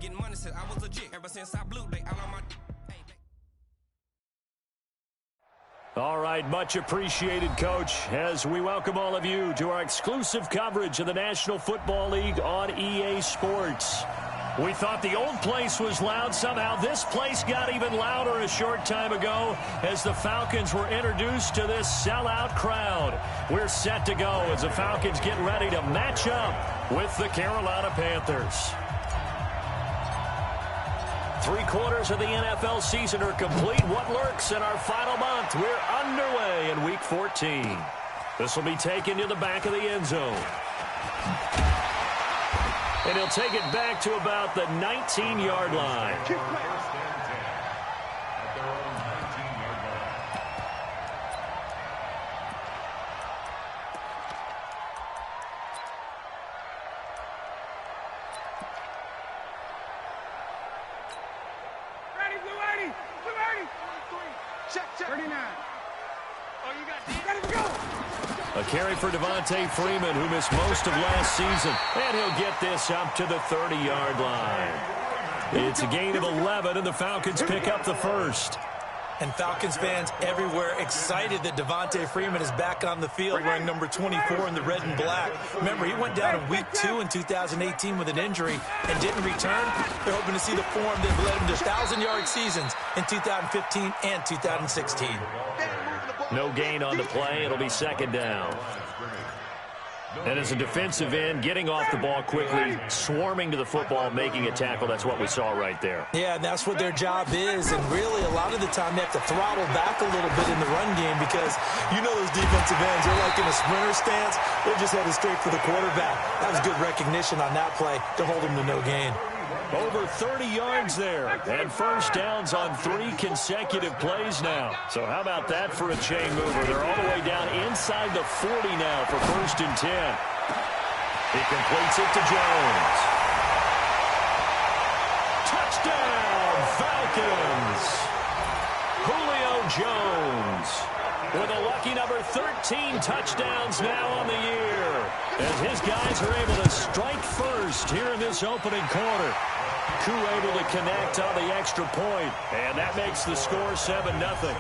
getting money since I was legit. Ever since I blew, they all on my... All right, much appreciated, Coach, as we welcome all of you to our exclusive coverage of the National Football League on EA Sports. We thought the old place was loud. Somehow this place got even louder a short time ago as the Falcons were introduced to this sellout crowd. We're set to go as the Falcons get ready to match up with the Carolina Panthers. 3/4 of the NFL season are complete. What lurks in our final month? We're underway in Week 14. This will be taken to the back of the end zone. And he'll take it back to about the 19-yard line. A carry for Devontae Freeman, who missed most of last season. And he'll get this up to the 30-yard line. It's a gain of 11, and the Falcons pick up the first. And Falcons fans everywhere excited that Devontae Freeman is back on the field wearing number 24 in the red and black. Remember, he went down in Week 2 in 2018 with an injury and didn't return. They're hoping to see the form that led him to 1,000-yard seasons in 2015 and 2016. No gain on the play. It'll be second down. And as a defensive end, getting off the ball quickly, swarming to the football, making a tackle, that's what we saw right there. Yeah, and that's what their job is. And really, a lot of the time, they have to throttle back a little bit in the run game because you know those defensive ends, they're like in a sprinter stance. They're just headed straight for the quarterback. That was good recognition on that play to hold him to no gain. Over 30 yards there, and first downs on 3 consecutive plays now. So how about that for a chain mover? They're all the way down inside the 40 now for 1st and 10. He completes it to Jones. Touchdown, Falcons! Julio Jones with a lucky number 13 touchdowns now on the year, as his guys are able to strike first here in this opening quarter. Koo able to connect on the extra point, and that makes the score 7-0.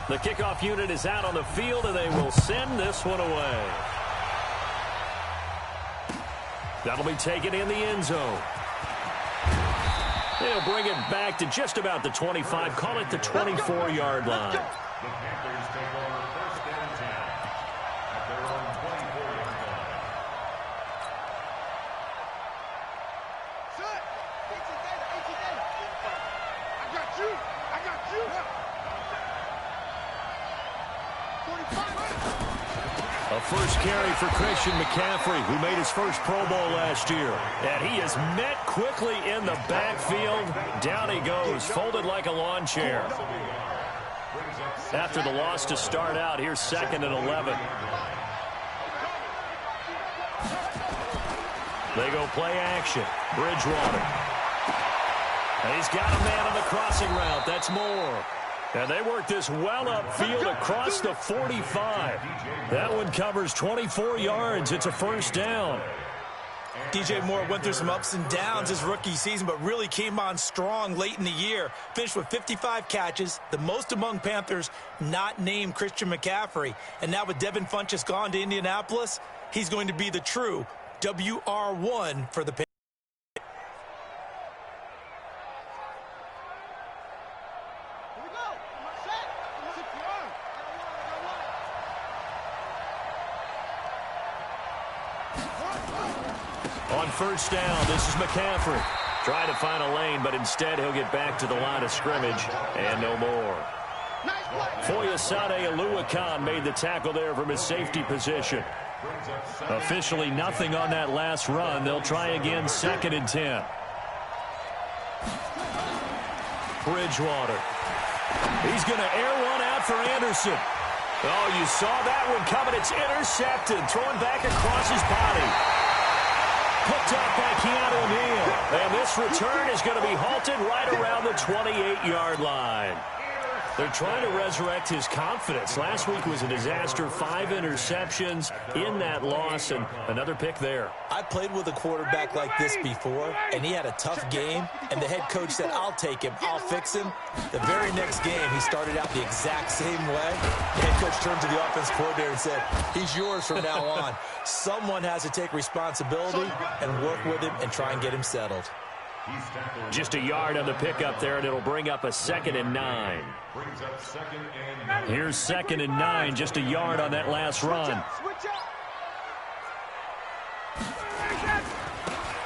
The kickoff unit is out on the field, and they will send this one away. That'll be taken in the end zone. They'll bring it back to just about the 25, call it the 24-yard line. The Panthers take over 1st and 10 at their own 24-yard line. I got you. I got you. 45. A first carry for Christian McCaffrey, who made his first Pro Bowl last year. And he is met quickly in the backfield. Down he goes, folded like a lawn chair. After the loss to start out, here's 2nd and 11. They go play action. Bridgewater. And he's got a man on the crossing route. That's Moore. And they work this well upfield across the 45. That one covers 24 yards. It's a first down. DJ Moore went through some ups and downs his rookie season, but really came on strong late in the year. Finished with 55 catches, the most among Panthers not named Christian McCaffrey. And now with Devin Funchess gone to Indianapolis, he's going to be the true WR1 for the Panthers. On first down, this is McCaffrey. Trying to find a lane, but instead he'll get back to the line of scrimmage and no more. Foyesade Oluwakan made the tackle there from his safety position. Officially nothing on that last run. They'll try again, 2nd and 10. Bridgewater. He's going to air one out for Anderson. Oh, you saw that one coming. It's intercepted, thrown back across his body. picked up by Keanu Neal. And this return is going to be halted right around the 28-yard line. They're trying to resurrect his confidence. Last week was a disaster. 5 interceptions in that loss, and another pick there. I played with a quarterback like this before, and he had a tough game, and the head coach said, I'll take him, I'll fix him. The very next game, he started out the exact same way. The head coach turned to the offense coordinator and said, he's yours from now on. Someone has to take responsibility and work with him and try and get him settled. Just a yard on the pickup there, and it'll bring up a 2nd and 9. Here's 2nd and 9, just a yard on that last run.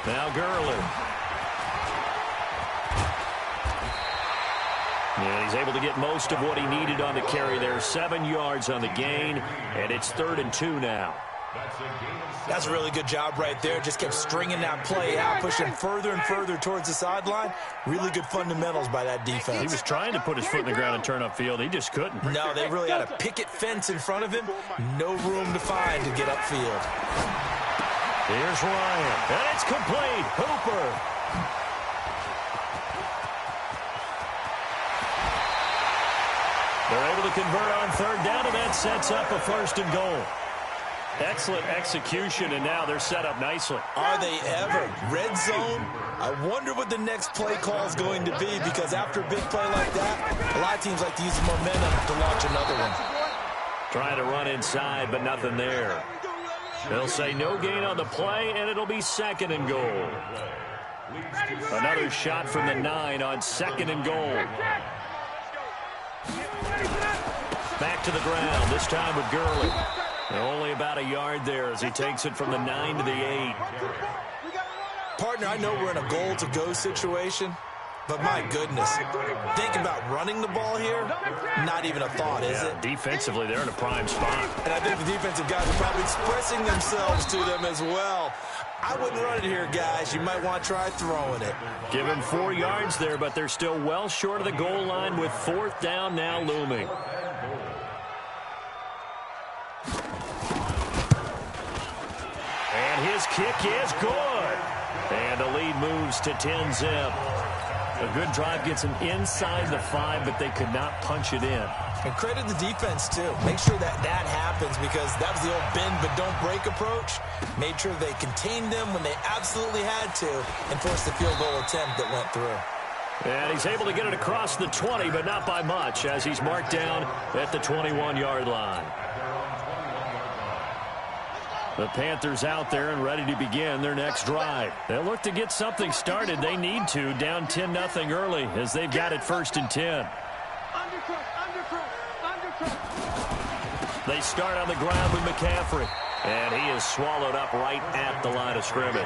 Now Gurley. And he's able to get most of what he needed on the carry there. 7 yards on the gain, and it's 3rd and 2 now. That's a really good job right there. Just kept stringing that play out, pushing further and further towards the sideline. Really good fundamentals by that defense. He was trying to put his foot in the ground and turn upfield. He just couldn't. No, they really had a picket fence in front of him. No room to find to get upfield. Here's Ryan, and it's complete. Hooper. They're able to convert on 3rd down, and that sets up a 1st and goal. Excellent execution, and now they're set up nicely. Are they ever? Red zone? I wonder what the next play call is going to be, because after a big play like that, a lot of teams like to use the momentum to launch another one. Trying to run inside, but nothing there. They'll say no gain on the play, and it'll be 2nd and goal. Another shot from the 9 on 2nd and goal. Back to the ground, this time with Gurley. Only about a yard there as he takes it from the 9 to the 8. Partner, I know we're in a goal-to-go situation, but my goodness, think about running the ball here, not even a thought, is it? Defensively, they're in a prime spot. And I think the defensive guys are probably expressing themselves to them as well. I wouldn't run it here, guys. You might want to try throwing it. Give him 4 yards there, but they're still well short of the goal line with 4th down now looming. And his kick is good. And the lead moves to 10-zip. A good drive gets him inside the 5, but they could not punch it in. And credit the defense, too. Make sure that happens, because that was the old bend but don't break approach. Made sure they contained them when they absolutely had to and forced the field goal attempt that went through. And he's able to get it across the 20, but not by much, as he's marked down at the 21-yard line. The Panthers out there and ready to begin their next drive. They'll look to get something started. They need to, down 10-0 early, as they've got it 1st and 10. They start on the ground with McCaffrey, and he is swallowed up right at the line of scrimmage.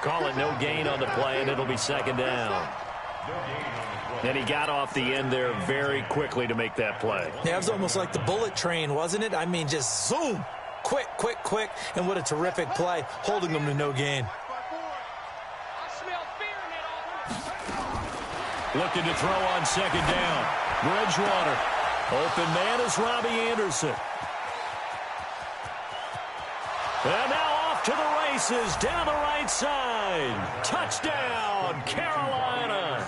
Call it no gain on the play, and it'll be 2nd down. And he got off the end there very quickly to make that play. Yeah, it was almost like the bullet train, wasn't it? I mean, just zoom. Quick, quick, quick, and what a terrific play, holding them to no gain. Looking to throw on 2nd down. Bridgewater. Open man is Robbie Anderson. And now off to the races down the right side. Touchdown, Carolina.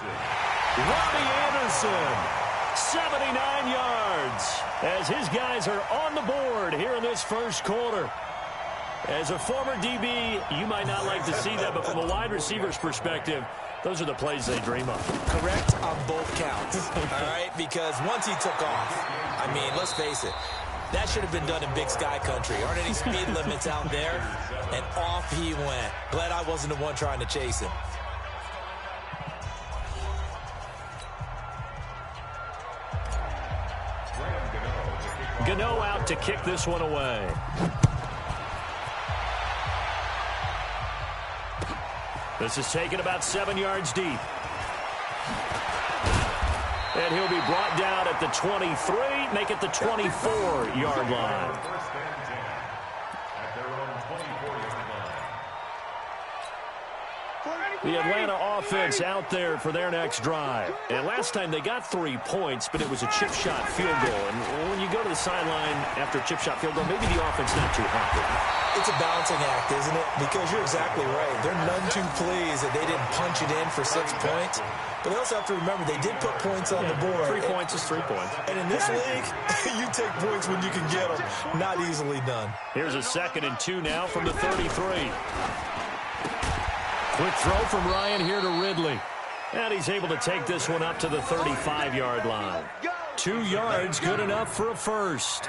Robbie Anderson. 79 yards as his guys are on the board here in this 1st quarter. As a former DB, you might not like to see that, but from a wide receiver's perspective, those are the plays they dream of. Correct on both counts, all right? Because once he took off, I mean, let's face it, that should have been done in Big Sky Country. Aren't any speed limits out there? And off he went. Glad I wasn't the one trying to chase him. Gano out to kick this one away. This is taken about 7 yards deep. And he'll be brought down at the 23, make it the 24-yard line. The Atlanta offense out there for their next drive. And last time they got 3 points, but it was a chip shot field goal. And when you go to the sideline after a chip shot field goal, maybe the offense not too happy. It's a balancing act, isn't it? Because you're exactly right. They're none too pleased that they didn't punch it in for 6 points. But they also have to remember they did put points on the board. 3 points is 3 points. And in this league, you take points when you can get them. Not easily done. Here's a 2nd and 2 now from the 33. Quick throw from Ryan here to Ridley. And he's able to take this one up to the 35-yard line. 2 yards, good enough for a first.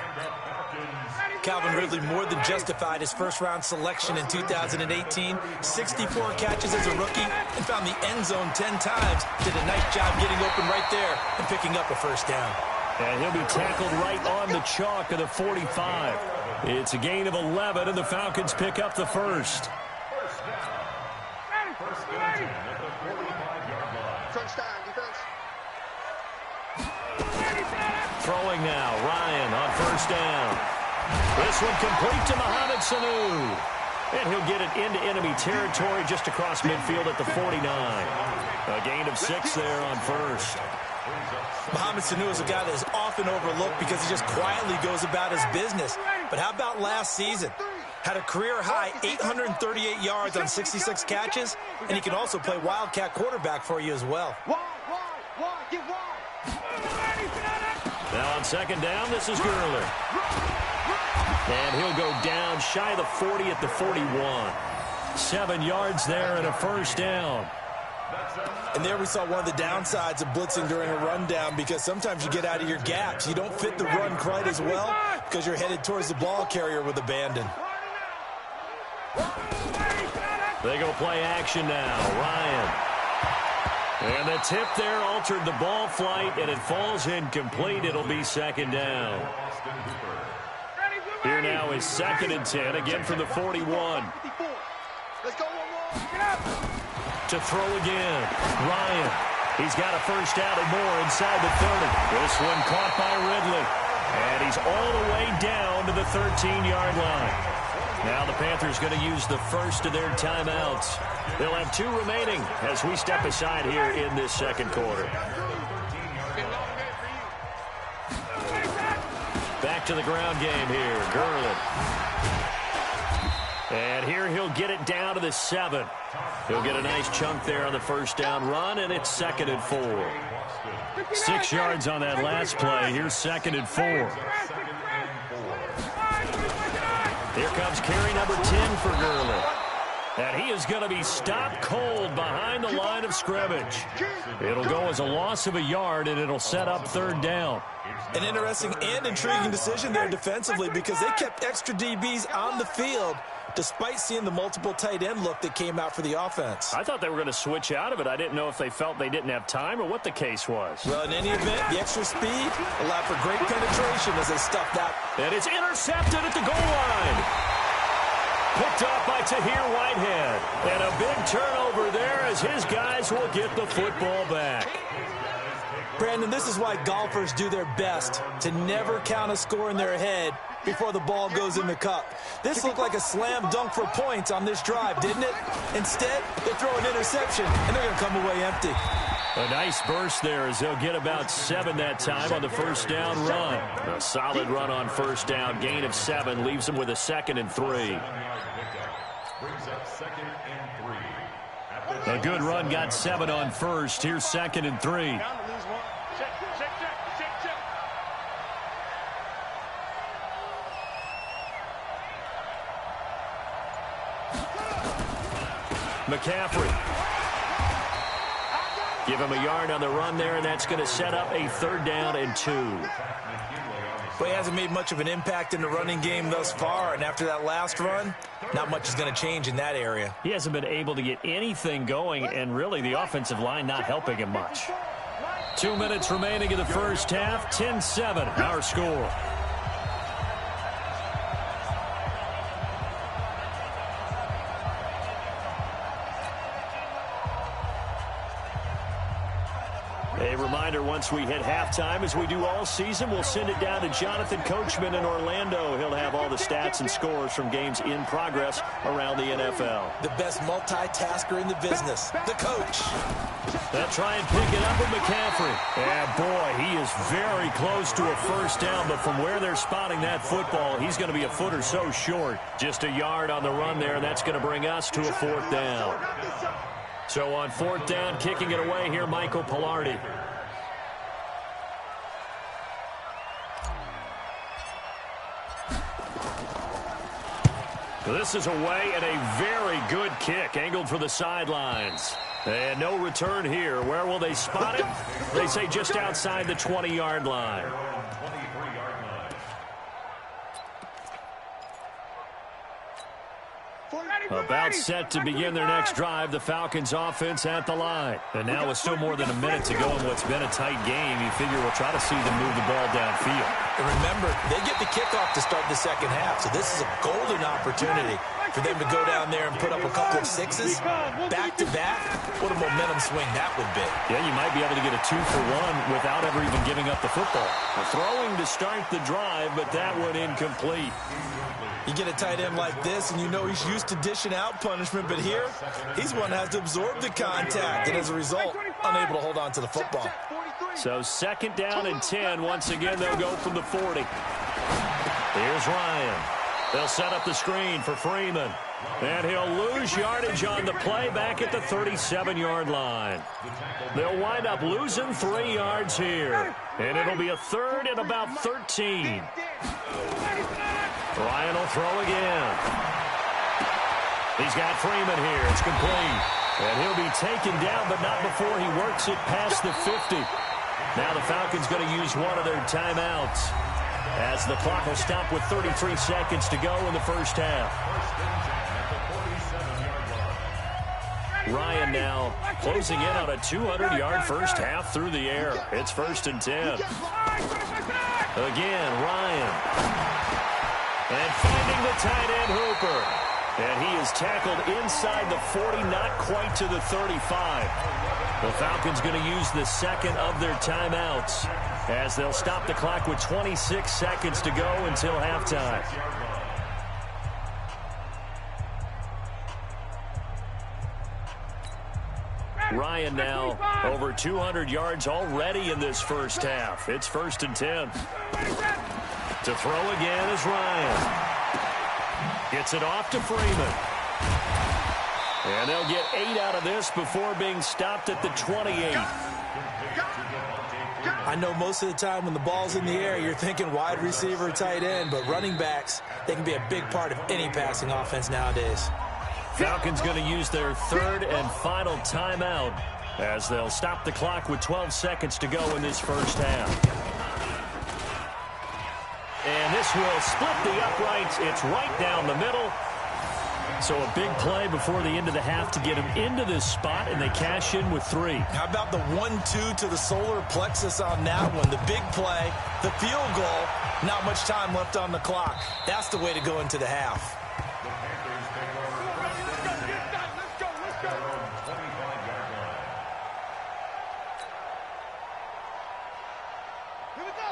Calvin Ridley more than justified his first-round selection in 2018. 64 catches as a rookie and found the end zone 10 times. Did a nice job getting open right there and picking up a first down. And he'll be tackled right on the chalk of the 45. It's a gain of 11, and the Falcons pick up the first. Throwing now, Ryan on first down. This one complete to Mohamed Sanu. And he'll get it into enemy territory just across midfield at the 49. A gain of 6 there on first. Mohamed Sanu is a guy that is often overlooked because he just quietly goes about his business. But how about last season? Had a career-high 838 yards on 66 catches, and he can also play Wildcat quarterback for you as well. Now on second down, this is Gurley. And he'll go down shy of the 40 at the 41. 7 yards there and a first down. And there we saw one of the downsides of blitzing during a rundown, because sometimes you get out of your gaps. You don't fit the run quite as well because you're headed towards the ball carrier with abandon. They go play action now. Ryan. And the tip there altered the ball flight, and it falls incomplete. It'll be second down. Here now is 2nd and 10, again from the 41. To throw again. Ryan. He's got a first down and more inside the 30. This one caught by Ridley. And he's all the way down to the 13-yard line. Now the Panthers going to use the first of their timeouts. They'll have 2 remaining as we step aside here in this second quarter. Back to the ground game here. Gurley. And here he'll get it down to the 7. He'll get a nice chunk there on the first down run, and it's 2nd and 4. 6 yards on that last play. Here's 2nd and 4. Here comes carry number 10 for Gurley. And he is going to be stopped cold behind the line of scrimmage. It'll go as a loss of a yard, and it'll set up 3rd down. An interesting and intriguing decision there defensively, because they kept extra DBs on the field despite seeing the multiple tight end look that came out for the offense. I thought they were going to switch out of it. I didn't know if they felt they didn't have time or what the case was. Well, in any event, the extra speed allowed for great penetration as they stuffed out. And it's intercepted at the goal line. Picked off by Tahir Whitehead. And a big turnover there as his guys will get the football back. Brandon, this is why golfers do their best to never count a score in their head before the ball goes in the cup. This looked like a slam dunk for points on this drive, didn't it? Instead, they throw an interception, and they're going to come away empty. A nice burst there as they'll get about 7 that time on the first down run. A solid run on first down. Gain of 7 leaves them with a 2nd and 3. A good run got 7 on first. Here's 2nd and 3. McCaffrey. Give him a yard on the run there, and that's going to set up a 3rd down and 2. But he hasn't made much of an impact in the running game thus far, and after that last run, not much is going to change in that area. He hasn't been able to get anything going, and really the offensive line not helping him much. 2 minutes remaining in the first half. 10-7, our score. A A reminder, once we hit halftime, as we do all season, we'll send it down to Jonathan Coachman in Orlando. He'll have all the stats and scores from games in progress around the NFL. The best multitasker in the business, the coach. They'll try and pick it up with McCaffrey. And boy, he is very close to a first down, but from where they're spotting that football, he's going to be a foot or so short. Just a yard on the run there, and that's going to bring us to a fourth down. So on fourth down, kicking it away here, Michael Pilardi. This is away and a very good kick, angled for the sidelines. And no return here. Where will they spot it? They say just outside the 20-yard line. About set to begin their next drive, the Falcons offense at the line. And now with still more than a minute to go in what's been a tight game, you figure we'll try to see them move the ball downfield. And remember, they get the kickoff to start the second half, so this is a golden opportunity for them to go down there and put up a couple of sixes back-to-back. What a momentum swing that would be. Yeah, you might be able to get a 2-for-1 without ever even giving up the football. Throwing to start the drive, but that one incomplete. You get a tight end like this, and you know he's used to dishing out punishment, but here, he's one that has to absorb the contact, and as a result, unable to hold on to the football. So second down and 10. Once again, they'll go from the 40. Here's Ryan. They'll set up the screen for Freeman. And he'll lose yardage on the play back at the 37-yard line. They'll wind up losing 3 yards here. And it'll be a third and about 13. Ryan will throw again. He's got Freeman here. It's complete. And he'll be taken down, but not before he works it past the 50. Now the Falcons going to use one of their timeouts, as the clock will stop with 33 seconds to go in the first half. Ryan now closing in on a 200-yard first half through the air. It's first and 10. Again, Ryan. And finding the tight end Hooper. And he is tackled inside the 40, not quite to the 35. The Falcons going to use the second of their timeouts, as they'll stop the clock with 26 seconds to go until halftime. Ryan now over 200 yards already in this first half. It's first and 10. To throw again is Ryan. Gets it off to Freeman. And they'll get 8 out of this before being stopped at the 28. I know most of the time when the ball's in the air, you're thinking wide receiver, tight end, but running backs, they can be a big part of any passing offense nowadays. Falcons going to use their third and final timeout, as they'll stop the clock with 12 seconds to go in this first half. And this will split the uprights. It's right down the middle. So a big play before the end of the half to get him into this spot, and they cash in with 3. How about the 1-2 to the solar plexus on that one? The big play, the field goal, not much time left on the clock. That's the way to go into the half.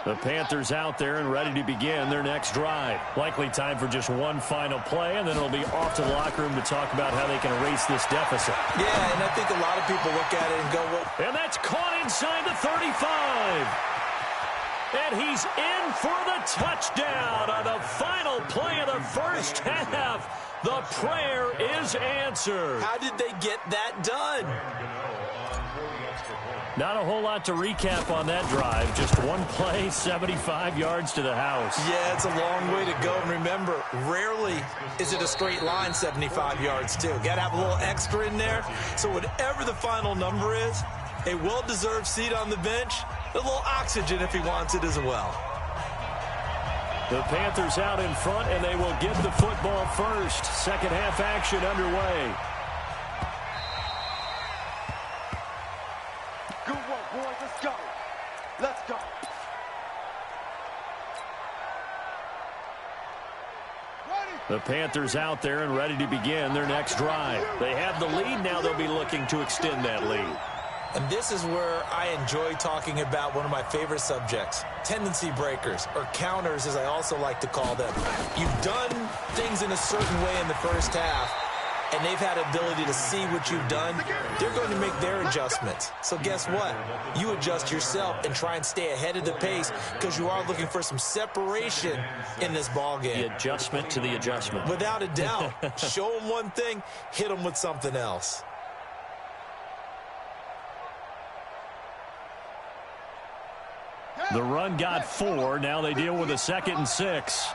The Panthers out there and ready to begin their next drive. Likely time for just one final play, and then it'll be off to the locker room to talk about how they can erase this deficit. Yeah, and I think a lot of people look at it and go, well. And that's caught inside the 35. And he's in for the touchdown on the final play of the first half. The prayer is answered. How did they get that done? Not a whole lot to recap on that drive. Just one play, 75 yards to the house. Yeah, it's a long way to go. And remember, rarely is it a straight line 75 yards, too. Got to have a little extra in there. So whatever the final number is, a well-deserved seat on the bench, a little oxygen if he wants it as well. The Panthers out in front, and they will get the football first. Second half action underway. Good work, boys. Let's go. Let's go. The Panthers out there and ready to begin their next drive. They have the lead. Now they'll be looking to extend that lead. And this is where I enjoy talking about one of my favorite subjects, tendency breakers, or counters as I also like to call them. You've done things in a certain way in the first half, and they've had ability to see what you've done. They're going to make their adjustments. So guess what? You adjust yourself and try and stay ahead of the pace because you are looking for some separation in this ball game. The adjustment to the adjustment. Without a doubt. Show them one thing, hit them with something else. The run got 4. Now they deal with a 2nd and 6.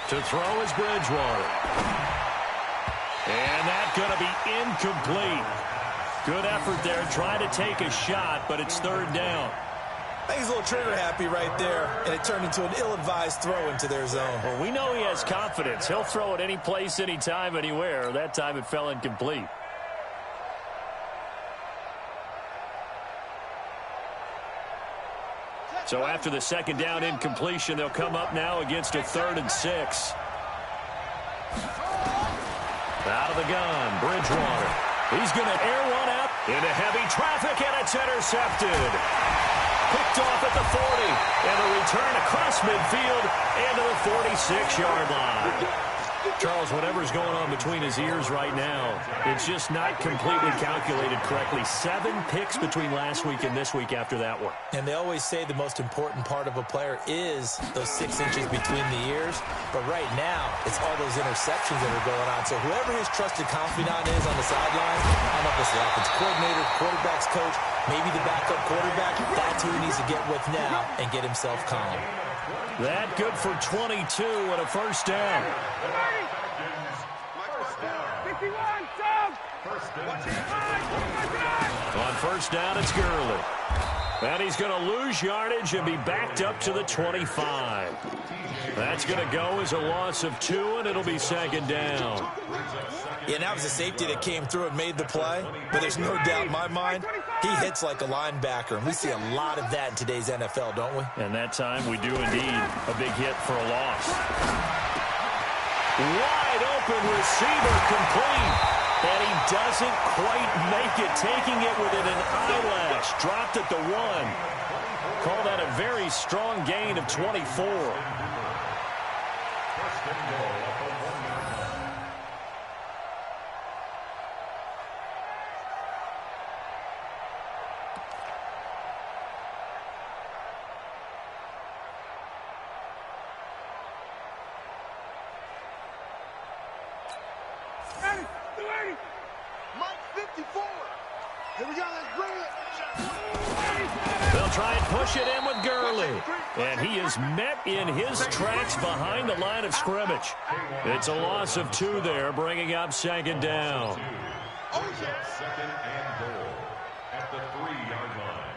To throw is Bridgewater. And that's going to be incomplete. Good effort there, trying to take a shot, but it's 3rd down. I think he's a little trigger happy right there, and it turned into an ill-advised throw into their zone. Well, we know he has confidence. He'll throw it any place, anytime, anywhere. That time it fell incomplete. So after the 2nd down incompletion, they'll come up now against a 3rd and 6. Out of the gun, Bridgewater. He's going to air one out into heavy traffic, and it's intercepted. Picked off at the 40, and a return across midfield into the 46-yard line. Charles, whatever's going on between his ears right now, it's just not completely calculated correctly. 7 picks between last week and this week after that one. And they always say the most important part of a player is those 6 inches between the ears. But right now, it's all those interceptions that are going on. So whoever his trusted confidant is on the sideline, I don't know if it's the offensive coordinator, quarterback's coach, maybe the backup quarterback, that's who he needs to get with now and get himself calm. That good for 22 and a 1st down. On 1st down, it's Gurley. And he's going to lose yardage and be backed up to the 25. That's going to go as a loss of 2, and it'll be 2nd down. Yeah, that was a safety that came through and made the play. But there's no doubt in my mind, he hits like a linebacker. And we see a lot of that in today's NFL, don't we? And that time we do indeed. A big hit for a loss. Wide open receiver complete. And he doesn't quite make it, taking it within an eyelash. Dropped at the 1. Call that a very strong gain of 24. They'll try and push it in with Gurley. And he is met in his tracks behind the line of scrimmage. It's a loss of 2 there, bringing up 2nd down. 2nd and goal at the 3-yard line.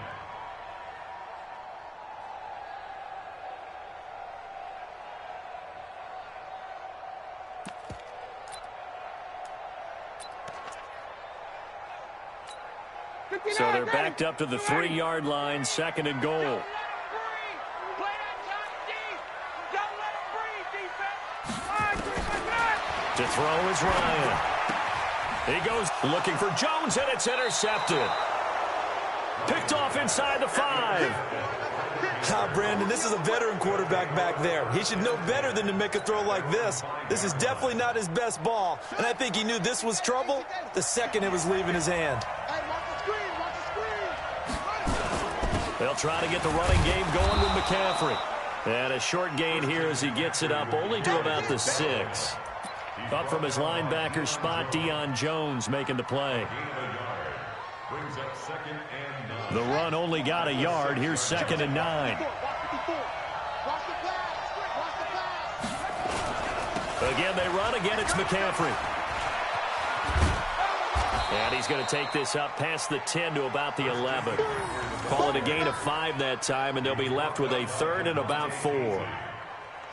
So they're backed up to the 3-yard line, 2nd and goal. To throw is Ryan. He goes looking for Jones, and it's intercepted. Picked off inside the 5. Brandon, this is a veteran quarterback back there. He should know better than to make a throw like this. This is definitely not his best ball, and I think he knew this was trouble the second it was leaving his hand. They'll try to get the running game going with McCaffrey. And a short gain here as he gets it up only to about the 6. Up from his linebacker spot, Deion Jones making the play. The run only got a yard. Here's 2nd and 9. Again, they run. Again, it's McCaffrey. And he's going to take this up past the 10 to about the 11. Call it a gain of 5 that time, and they'll be left with a 3rd and about 4.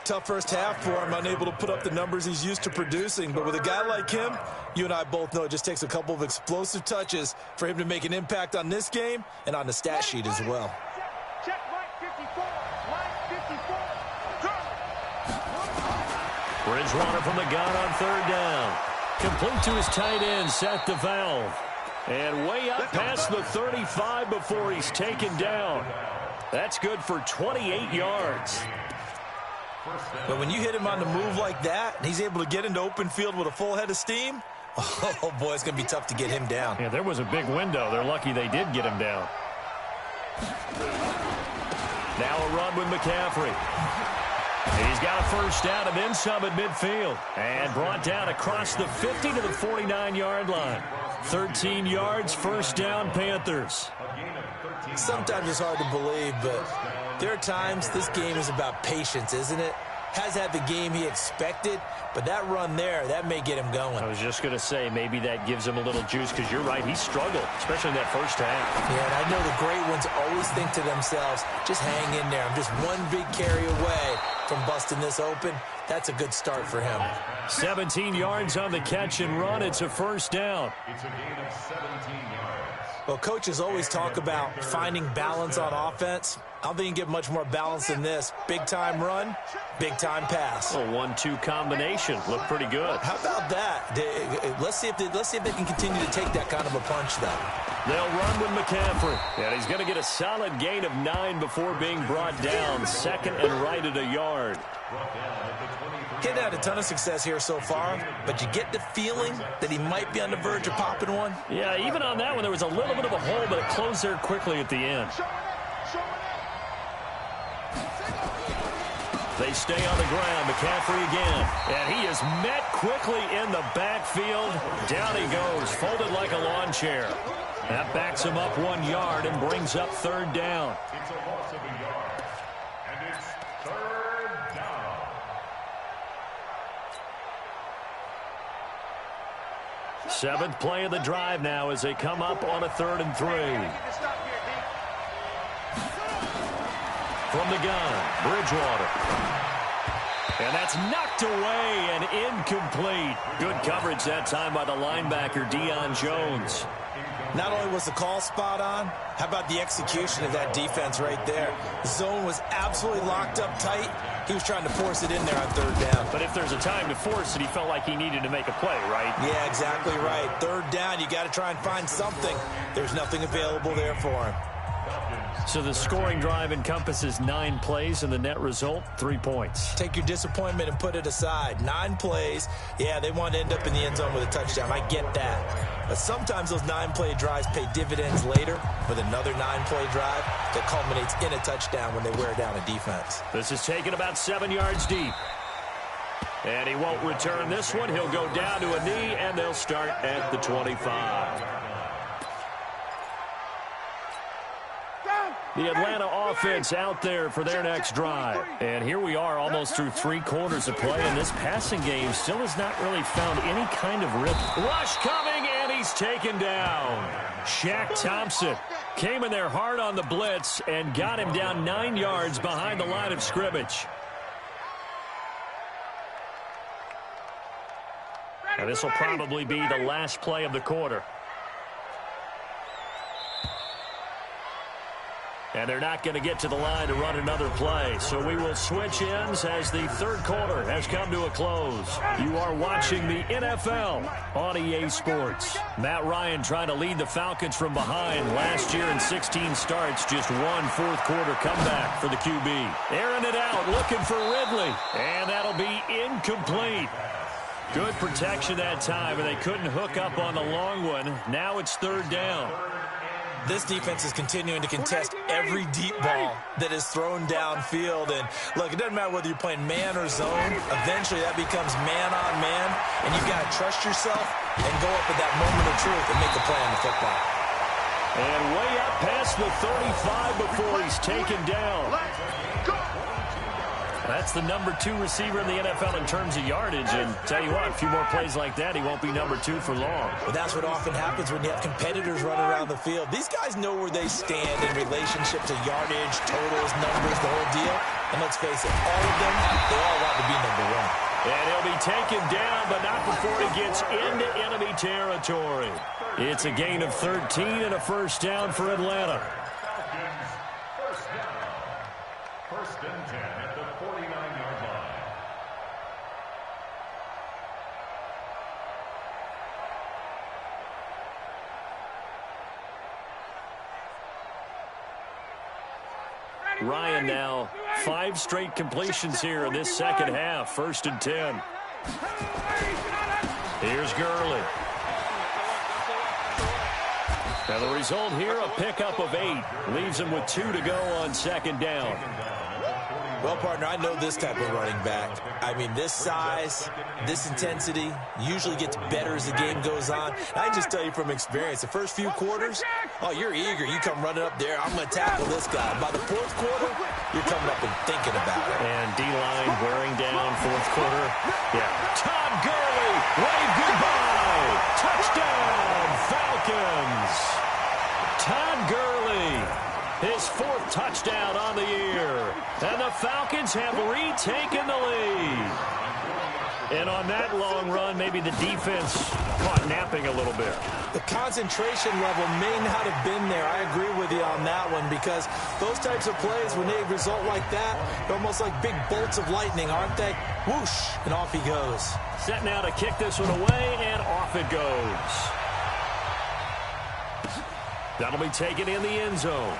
Tough first half for him, unable to put up the numbers he's used to producing. But with a guy like him, you and I both know it just takes a couple of explosive touches for him to make an impact on this game and on the stat sheet as well. Check line 54. Line 54. Bridgewater from the gun on 3rd down. Complete to his tight end, Seth DeValve. And way up past the 35 before he's taken down. That's good for 28 yards. But when you hit him on the move like that, and he's able to get into open field with a full head of steam, oh, boy, it's going to be tough to get him down. Yeah, there was a big window. They're lucky they did get him down. Now a run with McCaffrey. He's got a first down and then some at midfield. And brought down across the 50 to the 49-yard line. 13 yards, first down, Panthers. Sometimes it's hard to believe, but there are times this game is about patience, isn't it? Has had the game he expected, but that run there, that may get him going. I was just going to say, maybe that gives him a little juice, because you're right, he struggled, especially in that first half. Yeah, and I know the great ones always think to themselves, just hang in there. I'm just one big carry away from busting this open. That's a good start for him. 17 yards on the catch and run. It's a first down. It's a gain of 17 yards. Well, coaches always talk about finding balance on offense. I don't think you can get much more balance than this. Big-time run, big-time pass. A 1-2 combination. Looked pretty good. How about that? Let's see if they can continue to take that kind of a punch, though. They'll run with McCaffrey. And he's going to get a solid gain of 9 before being brought down. Second and right at a yard. He's had a ton of success here so far, but you get the feeling that he might be on the verge of popping one. Yeah, even on that one, there was a little bit of a hole, but it closed there quickly at the end. They stay on the ground. McCaffrey again. And he is met quickly in the backfield. Down he goes, folded like a lawn chair. That backs him up 1 yard and brings up third down. It's a loss of a yard. And it's third down. Seventh play of the drive now as they come up on a 3rd and 3. From the gun, Bridgewater. And that's knocked away and incomplete. Good coverage that time by the linebacker, Deion Jones. Not only was the call spot on, how about the execution of that defense right there? The zone was absolutely locked up tight. He was trying to force it in there on third down. But if there's a time to force it, he felt like he needed to make a play, right? Yeah, exactly right. Third down, you got to try and find something. There's nothing available there for him. So the scoring drive encompasses 9 plays, and the net result, 3 points. Take your disappointment and put it aside. 9 plays. Yeah, they want to end up in the end zone with a touchdown. I get that. But sometimes those 9-play drives pay dividends later with another 9-play drive that culminates in a touchdown when they wear down a defense. This is taken about 7 yards deep. And he won't return this one. He'll go down to a knee, and they'll start at the 25. The Atlanta offense out there for their next drive. And here we are almost through 3 quarters of play, and this passing game still has not really found any kind of rhythm. Rush coming, and he's taken down. Shaq Thompson came in there hard on the blitz and got him down 9 yards behind the line of scrimmage. And this will probably be the last play of the quarter. And they're not going to get to the line to run another play. So we will switch ends as the third quarter has come to a close. You are watching the NFL on EA Sports. Matt Ryan trying to lead the Falcons from behind. Last year in 16 starts, just 1 fourth-quarter comeback for the QB. Airing it out, looking for Ridley. And that'll be incomplete. Good protection that time, and they couldn't hook up on the long one. Now it's third down. This defense is continuing to contest every deep ball that is thrown downfield. And, look, it doesn't matter whether you're playing man or zone. Eventually, that becomes man-on-man, and you've got to trust yourself and go up at that moment of truth and make a play on the football. And way up past the 35 before he's taken down. That's the number 2 receiver in the NFL in terms of yardage. And tell you what, a few more plays like that, he won't be number 2 for long. But that's what often happens when you have competitors running around the field. These guys know where they stand in relationship to yardage, totals, numbers, the whole deal. And let's face it, all of them, they all want to be number 1. And he'll be taken down, but not before he gets into enemy territory. It's a gain of 13 and a first down for Atlanta. First down. First and 10 at the 49-yard line. Ryan now 5 straight completions here in this second half. 1st and 10. Here's Gurley. And the result here, a pickup of 8. Leaves him with 2 to go on 2nd down. Well, partner, I know this type of running back. I mean, this size, this intensity usually gets better as the game goes on. I can just tell you from experience, the first few quarters, oh, you're eager. You come running up there, I'm going to tackle this guy. By the 4th quarter, you're coming up and thinking about it. And D-line wearing down 4th quarter. Yeah. Todd Gurley, wave goodbye. Touchdown, Falcons. Todd Gurley. His 4th touchdown on the year. And the Falcons have retaken the lead. And on that long run, maybe the defense caught napping a little bit. The concentration level may not have been there. I agree with you on that one because those types of plays, when they result like that, they're almost like big bolts of lightning, aren't they? Whoosh, and off he goes. Set now to kick this one away, and off it goes. That'll be taken in the end zone.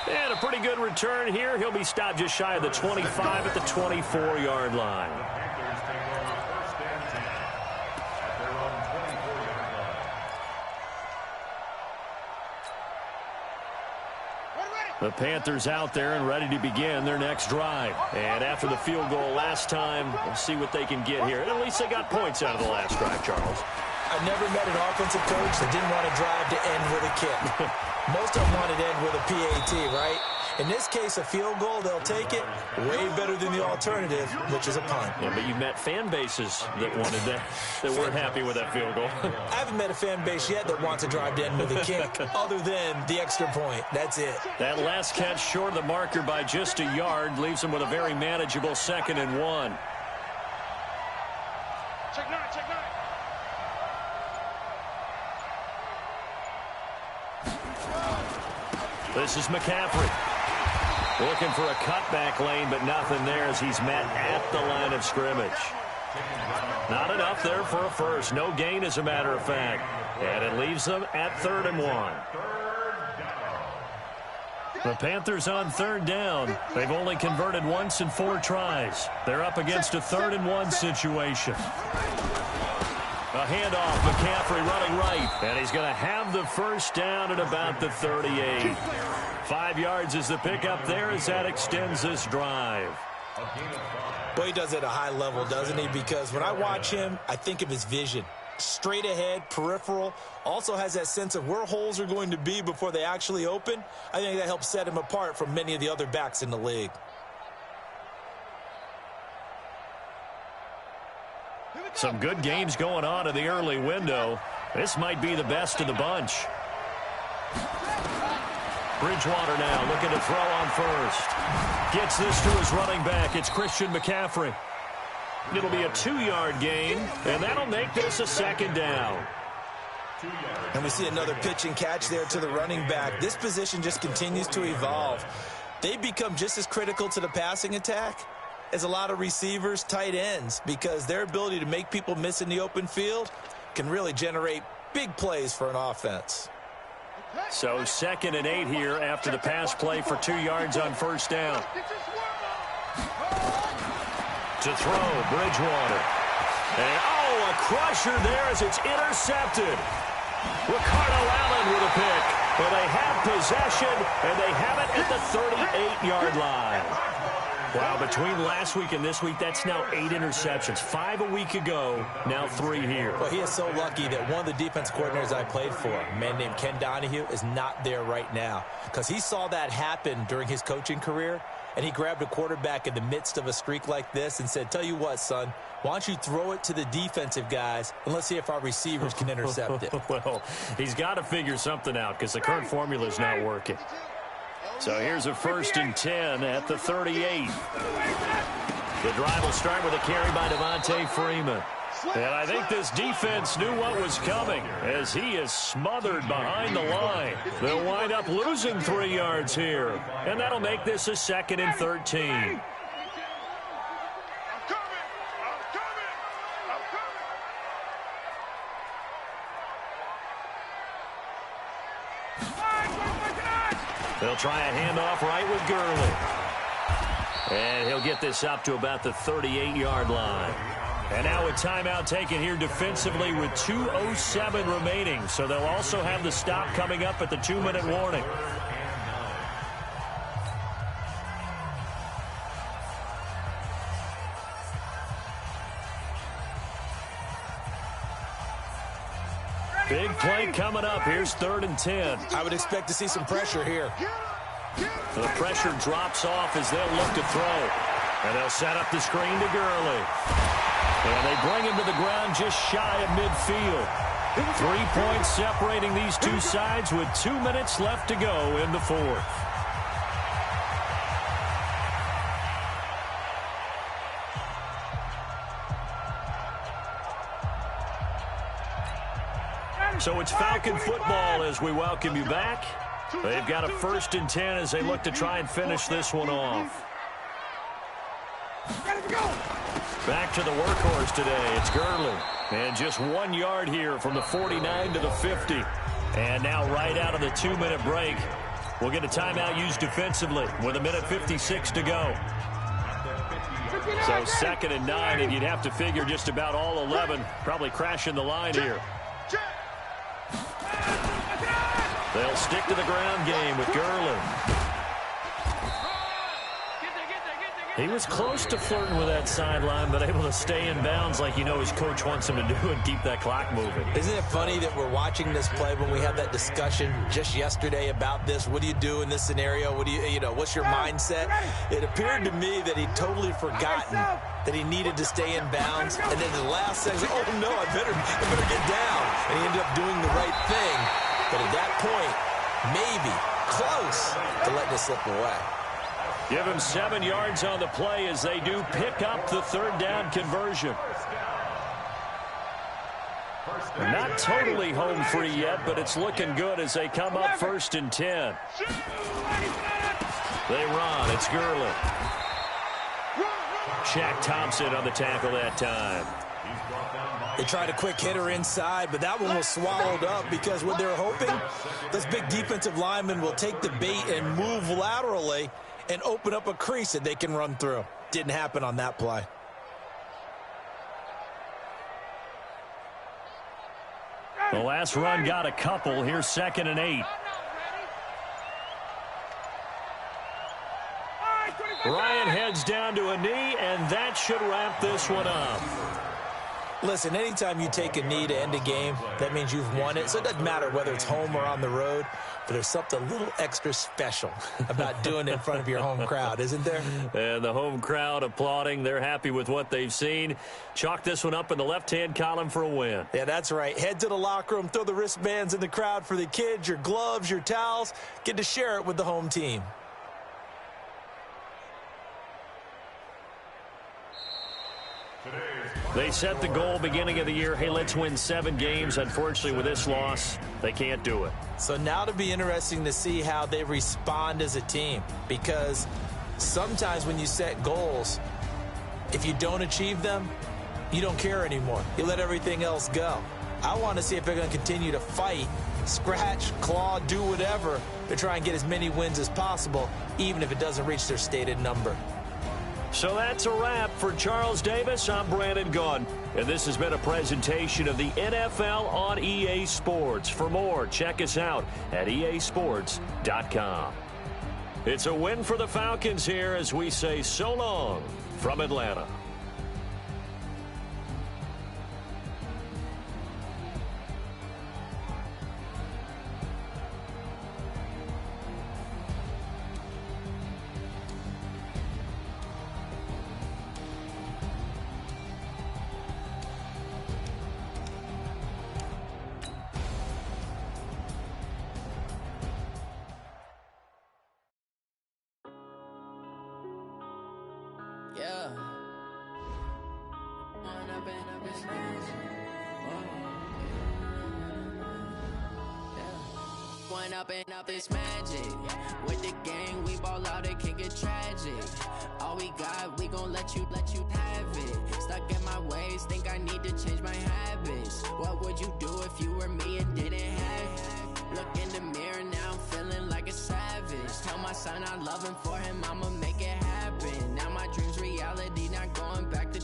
And a pretty good return here. He'll be stopped just shy of the 25 at the 24-yard line. The Panthers out there and ready to begin their next drive. And after the field goal last time, we'll see what they can get here. And at least they got points out of the last drive, Charles. I've never met an offensive coach that didn't want to drive to end with a kick. Most of them want to end with a PAT, right? In this case, a field goal, they'll take it. Way better than the alternative, which is a punt. Yeah, but you've met fan bases that wanted that, that weren't happy with that field goal. I haven't met a fan base yet that wants to drive to end with a kick, other than the extra point. That's it. That last catch short of the marker by just a yard leaves them with a very manageable 2nd and 1. Check 9, check 9. This is McCaffrey. Looking for a cutback lane, but nothing there as he's met at the line of scrimmage. Not enough there for a first. No gain, as a matter of fact. And it leaves them at 3rd and 1. The Panthers on 3rd down. They've only converted once in 4 tries. They're up against a 3rd and 1 situation. A handoff, McCaffrey running right, and he's going to have the first down at about the 38. 5 yards is the pickup there as that extends this drive. Well, he does it at a high level, doesn't he? Because when I watch him, I think of his vision. Straight ahead, peripheral, also has that sense of where holes are going to be before they actually open. I think that helps set him apart from many of the other backs in the league. Some good games going on in the early window. This might be the best of the bunch. Bridgewater now looking to throw on first. Gets this to his running back. It's Christian McCaffrey. It'll be a 2-yard gain, and that'll make this a 2nd down. And we see another pitch and catch there to the running back. This position just continues to evolve. They become just as critical to the passing attack as a lot of receivers, tight ends, because their ability to make people miss in the open field can really generate big plays for an offense. So 2nd and 8 here after the pass play for 2 yards on first down. To throw, Bridgewater. And, a crusher there as it's intercepted. Ricardo Allen with a pick. But they have possession, and they have it at the 38-yard line. Wow, between last week and this week, that's now 8 interceptions. 5 a week ago, now 3 here. Well, he is so lucky that one of the defense coordinators I played for, a man named Ken Donahue, is not there right now. Because he saw that happen during his coaching career, and he grabbed a quarterback in the midst of a streak like this and said, tell you what, son, why don't you throw it to the defensive guys, and let's see if our receivers can intercept it. Well, he's got to figure something out because the current formula is not working. So here's a 1st and 10 at the 38. The drive will start with a carry by Devontae Freeman. And I think this defense knew what was coming as he is smothered behind the line. They'll wind up losing 3 yards here. And that'll make this a 2nd and 13. They'll try a handoff right with Gurley. And he'll get this up to about the 38-yard line. And now a timeout taken here defensively with 2:07 remaining. So they'll also have the stop coming up at the 2-minute warning. Big play coming up. Here's 3rd and 10. I would expect to see some pressure here. The pressure drops off as they'll look to throw. And they'll set up the screen to Gurley. And they bring him to the ground just shy of midfield. 3 points separating these two sides with 2 minutes left to go in the fourth. So it's Falcon football as we welcome you back. They've got a 1st and 10 as they look to try and finish this one off. Back to the workhorse today. It's Gurley. And just 1 yard here from the 49 to the 50. And now right out of the 2-minute break, we'll get a timeout used defensively with 1:56 to go. So 2nd and 9, and you'd have to figure just about all 11 probably crashing the line here. They'll stick to the ground game with Gurley. He was close to flirting with that sideline, but able to stay in bounds like his coach wants him to do and keep that clock moving. Isn't it funny that we're watching this play when we had that discussion just yesterday about this? What do you do in this scenario? What do what's your mindset? It appeared to me that he'd totally forgotten that he needed to stay in bounds. And then the last second, oh no, I better get down. And he ended up doing the right thing. But at that point, maybe close to letting it slip away. Give him 7 yards on the play as they do pick up the 3rd down conversion. Not totally home free yet, but it's looking good as they come up 1st and 10. They run. It's Gurley. Shaq Thompson on the tackle that time. They tried a quick hitter inside, but that one was swallowed up because what they're hoping, this big defensive lineman will take the bait and move laterally and open up a crease that they can run through. Didn't happen on that play. The last run got a couple. Here's 2nd and 8. Ryan heads down to a knee, and that should wrap this one up. Listen, anytime you take a knee to end a game, that means you've won it. So it doesn't matter whether it's home or on the road, but there's something a little extra special about doing it in front of your home crowd, isn't there? And the home crowd applauding. They're happy with what they've seen. Chalk this one up in the left-hand column for a win. Yeah, that's right. Head to the locker room, throw the wristbands in the crowd for the kids, your gloves, your towels. Get to share it with the home team. They set the goal beginning of the year. Hey, let's win 7 games. Unfortunately, with this loss, they can't do it. So now it'll be interesting to see how they respond as a team, because sometimes when you set goals, if you don't achieve them, you don't care anymore. You let everything else go. I want to see if they're going to continue to fight, scratch, claw, do whatever to try and get as many wins as possible, even if it doesn't reach their stated number. So that's a wrap for Charles Davis. I'm Brandon Gaudin, and this has been a presentation of the NFL on EA Sports. For more, check us out at easports.com. It's a win for the Falcons here as we say so long from Atlanta. Yeah. One up and up is magic. With the gang, we ball out, it can get tragic. All we got, we gon' let you have it. Stuck in my ways, think I need to change my habits. What would you do if you were me and didn't have it? Look in the mirror, now I'm feeling like a savage. son, I love him. For him, I'ma make it happen. Now my dream's reality, not going back to.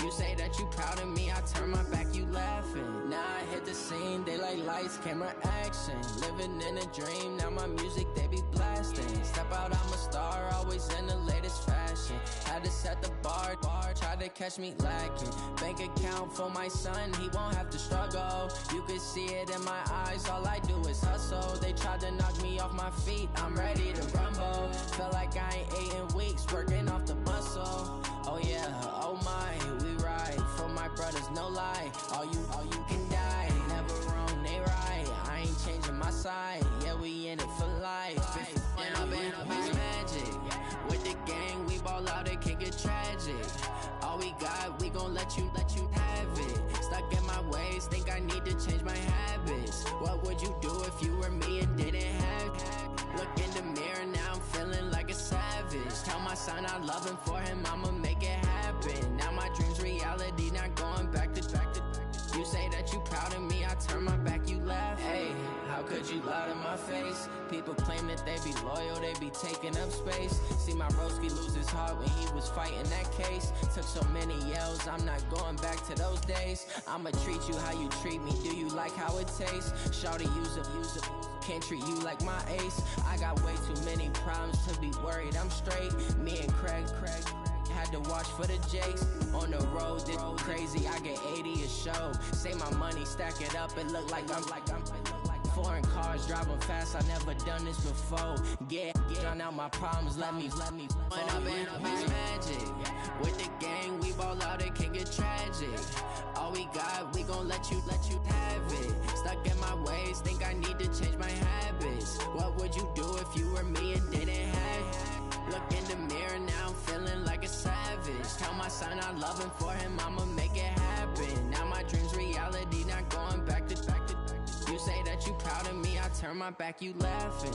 You say that you proud of me, I turn my back, you laughing. Now I hit the scene, they like lights, camera, action. Living in a dream, now my music, they be blasting. Step out, I'm a star, always in the latest fashion. Had to set the bar, tried to catch me lacking. Bank account for my son, he won't have to struggle. You can see it in my eyes, all I do is hustle. They tried to knock me off my feet, I'm ready to rumble. Feel like I ain't ate in weeks, working off the muscle. Oh yeah, oh my, we ride for my brothers, no lie. All you can die, never wrong, they right. I ain't changing my side, yeah, we in it for life. And I've been magic with the gang, we ball out, it can get tragic. All we got, we gon' let you have it. Stuck in my ways, think I need to change my habits. What would you do if you were me and didn't have it? Look in the mirror, now I'm feeling like a savage. Tell my son I love him, for him I'ma make it happen. Now my dream's reality, not going back to. You say that you proud of me, I turn my back, you laugh. Hey, how could you lie to my face? People claim that they be loyal, they be taking up space. See my broski lose his heart when he was fighting that case. Took so many yells, I'm not going back to those days. I'ma treat you how you treat me, do you like how it tastes? Shawty, use it, can't treat you like my ace. I got way too many problems to be worried, I'm straight. Me and Craig had to watch for the Jakes. On the road, this crazy, I get 80 a show. Say my money, stack it up, it look like I'm foreign cars, driving fast, I never done this before. Drown out my problems, let me When I've been magic with the gang, we ball out, it can get tragic. All we got, we gon' let you have it. Stuck in my ways, think I need to change my habits. What would you do if you were me and didn't have it? Look in the mirror, now I'm feeling like a savage. Tell my son I love him, for him I'ma make it happen. Now my dream's reality, not going back to. You say that you proud of me, I turn my back, you laughing.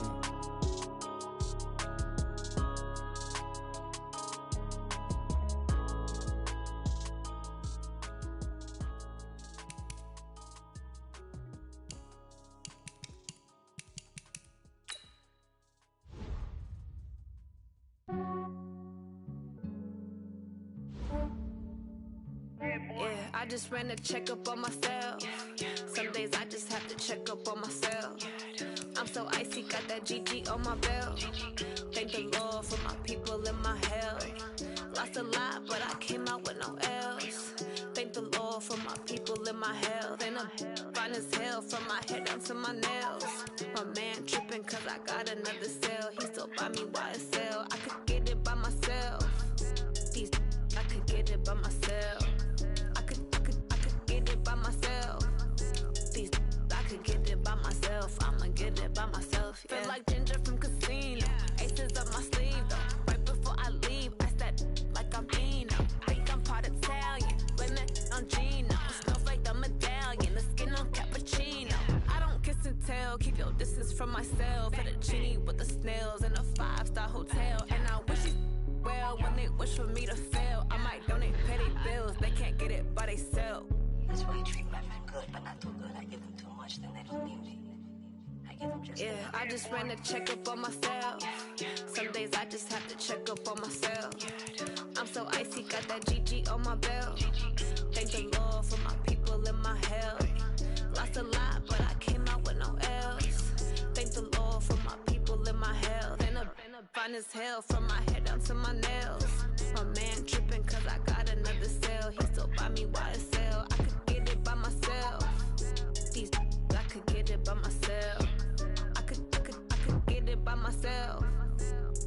Yeah, I just ran a checkup on myself. Some days I just have to check up on myself. I'm so icy, got that GG on my belt. Thank the Lord for my people in my health. Lost a lot, but I came out with no else. Thank the Lord for my people in my health. And I'm fine as hell from my head down to my nails. My man tripping cause I got another cell. He still buy me YSL. I could get it by myself. These I could get it by myself. I could get it by myself. These I could get it by myself. I'ma get it by myself. Yeah. Feel like Ginger from Casino. Aces up my sleeve though. Right before I leave, I step like I'm Dino. Think I'm part Italian. Blame it on Gino. Smells like the medallion. The skin on cappuccino. I don't kiss and tell. Keep your distance from myself. Fettuccine with the snails in a 5-star hotel. And I wish it well when they wish for me to fail. I might donate petty bills. They can't get it by they sell. That's why you treat women good, but not too good. I give them too much, then they don't need me. I give them just yeah, I just ran a checkup on myself. Some days I just have to check up on myself. I'm so icy, got that GG on my belt. Thank the Lord for my people in my health. Lost a lot, but I came out with no else. Thank the Lord for my people in my health. And I'm fine as hell from my head down to my nails. My man tripping cause I got another cell. He still buy me YSL. I could get it by myself. These I could get it by myself. I could get it by myself.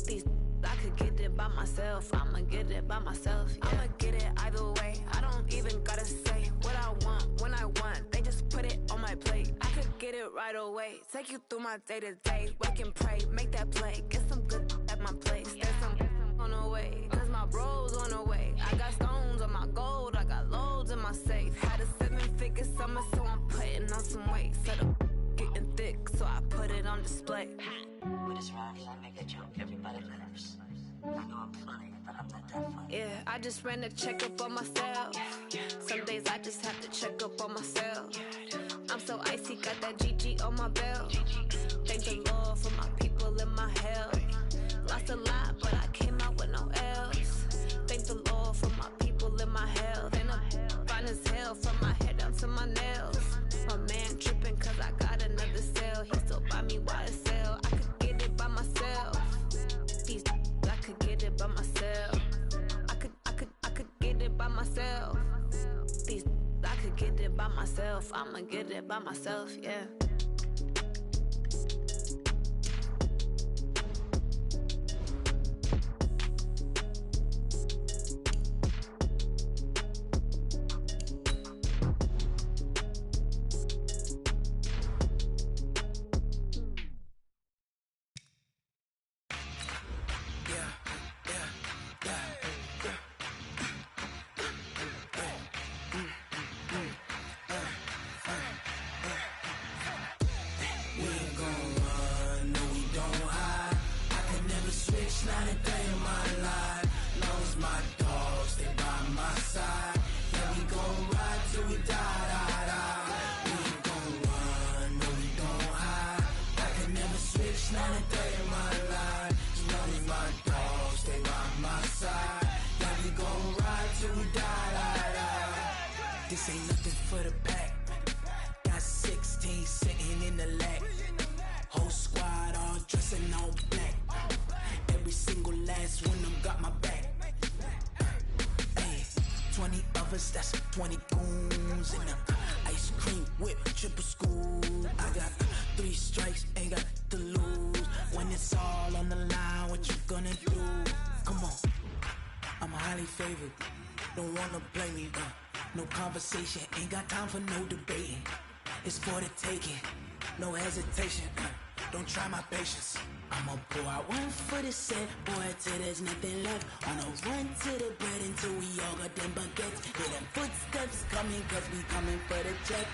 These I could get it by myself. I'ma get it by myself. Yeah. I'ma get it either way. I don't even gotta say what I want when I want. They just put it on my plate. I could get it right away. Take you through my day to day. Wake and pray, make that play. Get some good at my place. There's some on the way, cause my bros on the way. I got stones on my gold, I got loads in my safe. Had a 7-figure summer, so I'm putting on some weight. Set up getting thick, so I put it on display. With this ride, I make a joke, everybody laughs. I know I'm funny, but I'm not that funny. Yeah, I just ran a checkup on myself. Some days I just have to check up on myself. I'm so icy, got that GG on my belt. Thank the Lord for my people in my health. by myself. I'ma get it by myself, yeah. This ain't nothing for the pack. Got 16 sitting in the lap. Whole squad all dressing all black. Every single last one of them got my back. Hey, 20 of us, that's 20 goons in the ice cream whip, triple scoop. I got 3 strikes, ain't got to lose. When it's all on the line, what you gonna do? Come on, I'm highly favored. Don't wanna play me, no conversation, ain't got time for no debating. It's for the taking, no hesitation. Don't try my patience. I'ma pour out one for the set, boy, till there's nothing left. On a run to the bread until we all got them baguettes. Hear them footsteps coming, cause we coming for the check.